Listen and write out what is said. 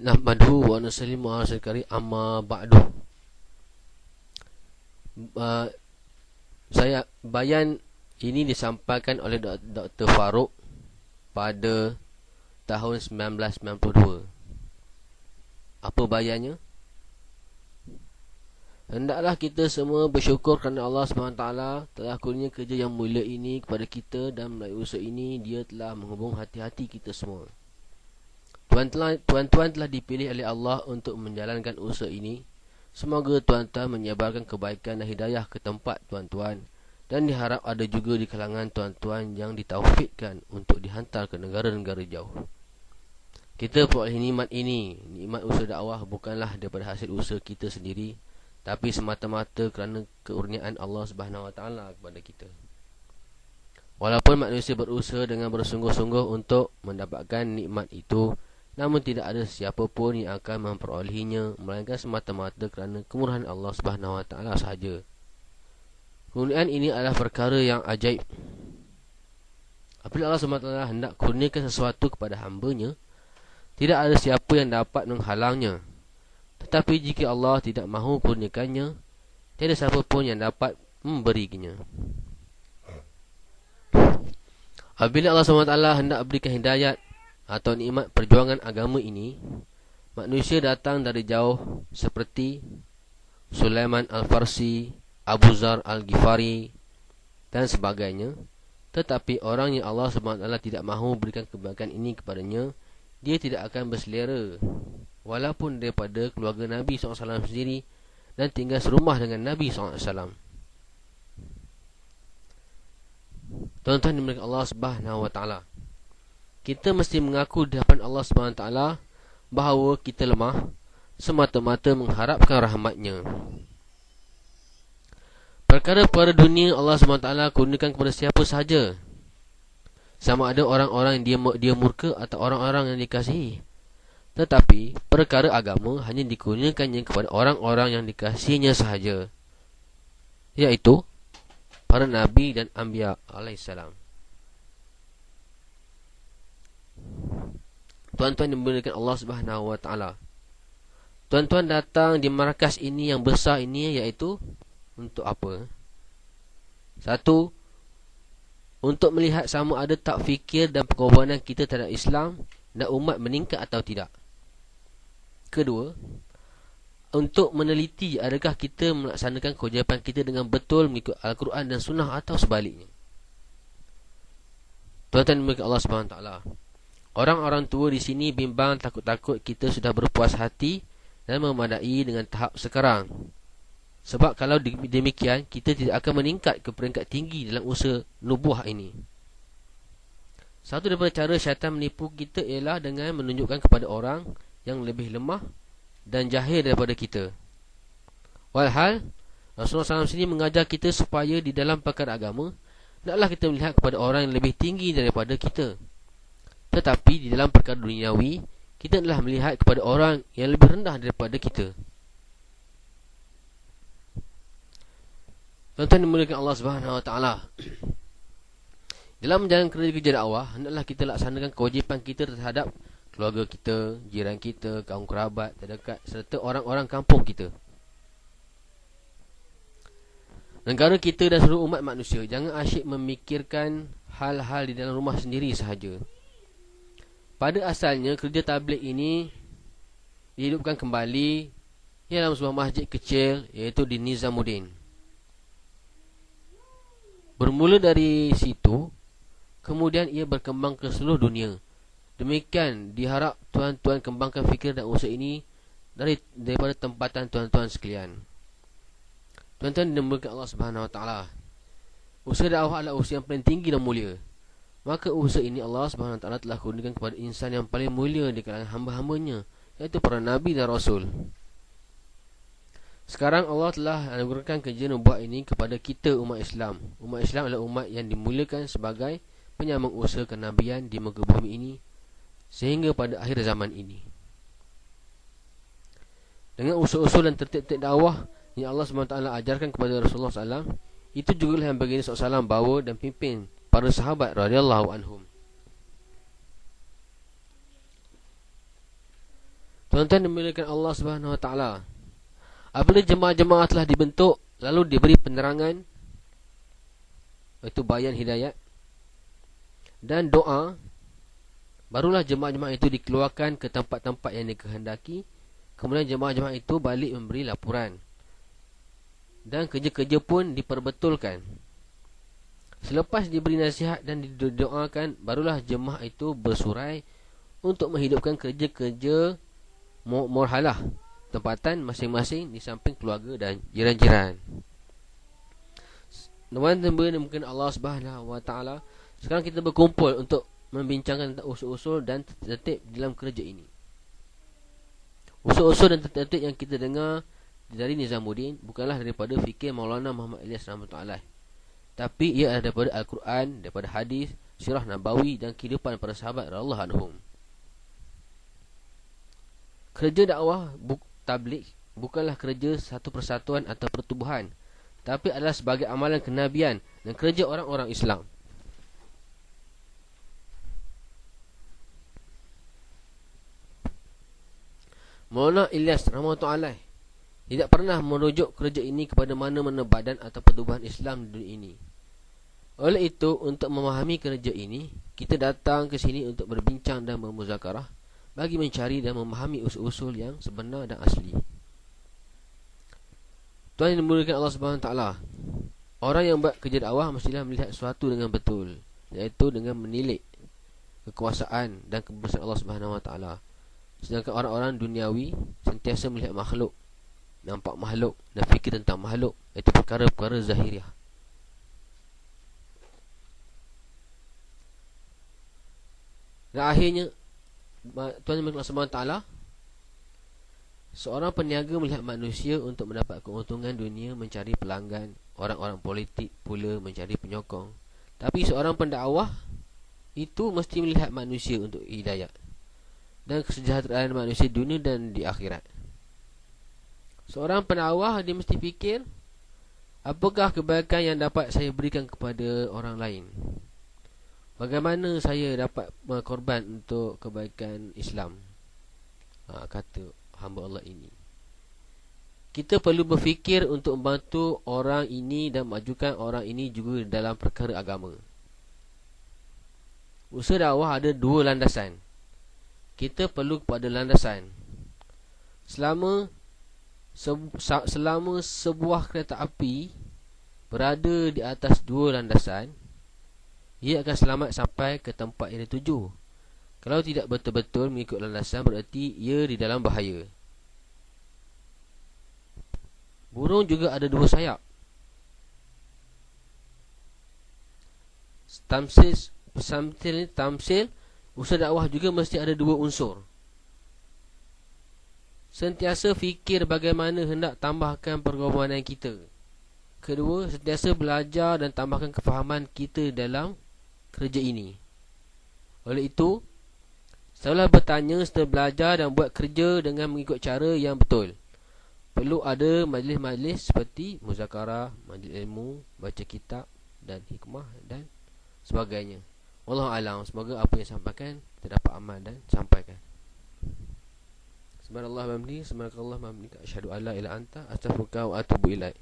Nahmaduhu wa nusallimu ala rasulil amma ba'du. Saya bayan ini disampaikan oleh Dr. Farouk pada tahun 1992. Apa bayannya? Hendaklah kita semua bersyukur kerana Allah SWT telah kurnia kerja yang mulia ini kepada kita, dan melalui usaha ini Dia telah menghubung hati-hati kita semua. Tuan-tuan telah dipilih oleh Allah untuk menjalankan usaha ini. Semoga tuan-tuan menyebarkan kebaikan dan hidayah ke tempat tuan-tuan, dan diharap ada juga di kalangan tuan-tuan yang ditaufikkan untuk dihantar ke negara-negara jauh. Kita peroleh nikmat ini, nikmat usaha dakwah, bukanlah daripada hasil usaha kita sendiri, tapi semata-mata kerana keurniaan Allah SWT kepada kita. Walaupun manusia berusaha dengan bersungguh-sungguh untuk mendapatkan nikmat itu, namun tidak ada siapa pun yang akan memperolehinya melainkan semata-mata kerana kemurahan Allah SWT sahaja. Kurniaan ini adalah perkara yang ajaib. Apabila Allah SWT hendak kurniakan sesuatu kepada hamba-Nya, tidak ada siapa yang dapat menghalangnya. Tetapi jika Allah tidak mahu kurniakannya, tiada siapa pun yang dapat memberinya. Apabila Allah SWT hendak berikan hidayat atau nikmat perjuangan agama ini, manusia datang dari jauh seperti Sulaiman Al-Farsi, Abu Zar Al-Ghifari dan sebagainya. Tetapi orang yang Allah SWT tidak mahu berikan kebaikan ini kepadanya, dia tidak akan berselera, walaupun daripada keluarga Nabi SAW sendiri, dan tinggal serumah dengan Nabi SAW. Tuan-tuan dimuliakan Allah SWT, kita mesti mengaku di hadapan Allah SWT bahawa kita lemah, semata-mata mengharapkan rahmat-Nya. Perkara-perkara dunia Allah SWT kurniakan kepada siapa sahaja, sama ada orang-orang yang dia murka atau orang-orang yang dikasihi. Tetapi perkara agama hanya dikurniakannya kepada orang-orang yang dikasihinya sahaja, iaitu para Nabi dan Anbiya alaihissalam. Tuan-tuan dimuliakan Allah SWT, tuan-tuan datang di markas ini yang besar ini iaitu untuk apa? Satu, untuk melihat sama ada tak fikir dan pengorbanan kita terhadap Islam dan umat meningkat atau tidak. Kedua, untuk meneliti adakah kita melaksanakan kewajipan kita dengan betul mengikut Al-Quran dan Sunnah atau sebaliknya. Tuan-tuan dimuliakan Allah SWT, orang-orang tua di sini bimbang takut-takut kita sudah berpuas hati dan memadai dengan tahap sekarang. Sebab kalau demikian, kita tidak akan meningkat ke peringkat tinggi dalam usaha nubuah ini. Satu daripada cara syaitan menipu kita ialah dengan menunjukkan kepada orang yang lebih lemah dan jahil daripada kita. Walhal Rasulullah SAW sini mengajar kita supaya di dalam perkara agama, hendaklah kita melihat kepada orang yang lebih tinggi daripada kita. Tetapi di dalam perkara duniawi, kita adalah melihat kepada orang yang lebih rendah daripada kita. Tuan-tuan dimuliakan Allah SWT, dalam menjalankan kerja dakwah, hendaklah kita laksanakan kewajipan kita terhadap keluarga kita, jiran kita, kaum kerabat terdekat, serta orang-orang kampung kita, negara kita dan seluruh umat manusia. Jangan asyik memikirkan hal-hal di dalam rumah sendiri sahaja. Pada asalnya, kerja tabligh ini dihidupkan kembali dalam sebuah masjid kecil, iaitu di Nizamuddin. Bermula dari situ, kemudian ia berkembang ke seluruh dunia. Demikian diharap tuan-tuan kembangkan fikir dan usaha ini daripada tempatan tuan-tuan sekalian. Tuan-tuan dimuliakan Allah SWT, usaha dakwah adalah usaha yang paling tinggi dan mulia. Maka usaha ini Allah SWT telah kurniakan kepada insan yang paling mulia di kalangan hamba-hambanya, iaitu para Nabi dan Rasul. Sekarang Allah telah anugerahkan kerja nubuah ini kepada kita, umat Islam. Umat Islam adalah umat yang dimuliakan sebagai penyambung usaha kenabian di muka bumi ini sehingga pada akhir zaman ini. Dengan usul-usul dan tertib-tertib dakwah yang Allah SWT ajarkan kepada Rasulullah SAW, itu juga yang baginda SAW bawa dan pimpin para sahabat radhiyallahu anhum. Tuan-tuan dimuliakan Allah Subhanahu Wa Taala, apabila jemaah-jemaah telah dibentuk, lalu diberi penerangan, iaitu bayan hidayat dan doa, barulah jemaah-jemaah itu dikeluarkan ke tempat-tempat yang dikehendaki. Kemudian jemaah-jemaah itu balik memberi laporan, dan kerja-kerja pun diperbetulkan. Selepas diberi nasihat dan didoakan, barulah jemaah itu bersurai untuk menghidupkan kerja-kerja murhalah tempatan masing-masing di samping keluarga dan jiran-jiran. Teman-teman mungkin Allah Subhanahu Wa Taala, sekarang kita berkumpul untuk membincangkan tentang usul-usul dan tertib dalam kerja ini. Usul-usul dan tertib yang kita dengar dari Nizamuddin bukanlah daripada fikir Maulana Muhammad Ilyas rahmatullah, tapi ia adalah daripada Al-Quran, daripada hadis, sirah Nabawi dan kehidupan para sahabat radhiyallahu anhum. Kerja dakwah tabligh bukanlah kerja satu persatuan atau pertubuhan, tapi adalah sebagai amalan kenabian dan kerja orang-orang Islam. Maulana Ilyas rahmatullah tidak pernah merujuk kerja ini kepada mana-mana badan atau pertubuhan Islam di dunia ini. Oleh itu, untuk memahami kerja ini, kita datang ke sini untuk berbincang dan bermuzakarah bagi mencari dan memahami usul-usul yang sebenar dan asli. Tuan yang dimuliakan Allah Subhanahu Wa Taala, orang yang buat kerja dakwah mestilah melihat sesuatu dengan betul, iaitu dengan menilik kekuasaan dan kebesaran Allah Subhanahu Wa Taala. Sedangkan orang-orang duniawi sentiasa melihat makhluk, nampak makhluk dan fikir tentang makhluk, iaitu perkara-perkara zahiriah. Dan akhirnya, Tuan Yang Maha Subhanahu Taala, seorang peniaga melihat manusia untuk mendapat keuntungan dunia mencari pelanggan, orang-orang politik pula mencari penyokong. Tapi seorang pendakwah itu mesti melihat manusia untuk hidayah dan kesejahteraan manusia dunia dan di akhirat. Seorang pendakwah dia mesti fikir, apakah kebaikan yang dapat saya berikan kepada orang lain? Bagaimana saya dapat berkorban untuk kebaikan Islam? Kata hamba Allah ini. Kita perlu berfikir untuk membantu orang ini dan majukan orang ini juga dalam perkara agama. Usaha dakwah ada dua landasan. Kita perlu kepada landasan. Selama sebuah kereta api berada di atas dua landasan, ia akan selamat sampai ke tempat yang dituju. Kalau tidak betul-betul mengikut landasan, berarti ia di dalam bahaya. Burung juga ada dua sayap. Tamsil, usaha dakwah juga mesti ada dua unsur. Sentiasa fikir bagaimana hendak tambahkan pergaulan kita. Kedua, sentiasa belajar dan tambahkan kefahaman kita dalam kerja ini. Oleh itu, setelah bertanya, setelah belajar dan buat kerja dengan mengikut cara yang betul. Perlu ada majlis-majlis seperti muzakarah, majlis ilmu, baca kitab dan hikmah dan sebagainya. Wallahu a'lam. Semoga apa yang sampaikan terdapat amal dan sampaikan. Subhanallah wa bihamdihi, subhanakallah wa bihamdika, asyhadu an la ilaha illa anta, astaghfiruka wa atubu ilaik.